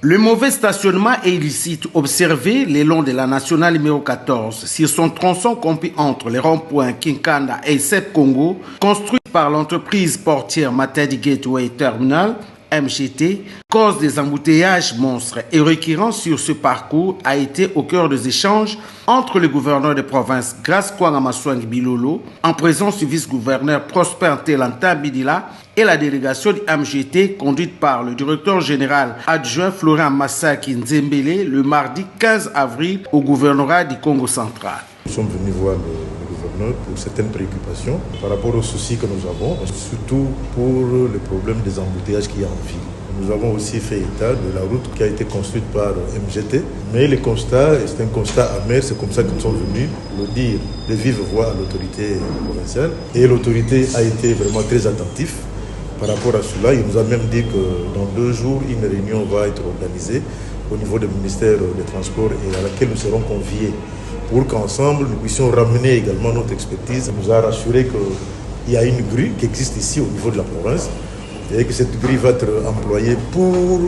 Le mauvais stationnement est illicite observé le long de la nationale numéro 14 sur son tronçon compris entre les ronds-points Kinkanda et Sep Congo, construit par l'entreprise portière Matadi Gateway Terminal, MGT, cause des embouteillages monstres et récurrents sur ce parcours a été au cœur des échanges entre le gouverneur de province Grace Kwanga Maswangi Bilolo, en présence du vice-gouverneur Prosper Telanta Bidila et la délégation du MGT conduite par le directeur général adjoint Florent Massaki Nzembele le mardi 15 avril au gouvernorat du Congo central. Nous sommes venus voir le gouverneur pour certaines préoccupations par rapport aux soucis que nous avons, surtout pour le problème des embouteillages qu'il y a en ville. Nous avons aussi fait état de la route qui a été construite par MGT, mais le constat, c'est un constat amer, c'est comme ça que nous sommes venus le dire de vive voix à l'autorité provinciale. Et l'autorité a été vraiment très attentive par rapport à cela. Il nous a même dit que dans 2 jours, une réunion va être organisée au niveau du ministère des Transports et à laquelle nous serons conviés pour qu'ensemble nous puissions ramener également notre expertise. Il nous a rassuré qu'il y a une grue qui existe ici au niveau de la province et que cette grue va être employée pour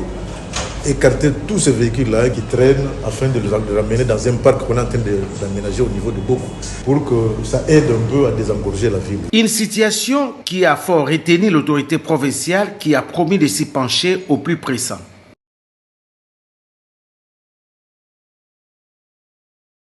écarter tous ces véhicules-là qui traînent afin de les ramener dans un parc qu'on est en train d'aménager au niveau de Boko pour que ça aide un peu à désengorger la ville. Une situation qui a fort retenu l'autorité provinciale qui a promis de s'y pencher au plus pressant.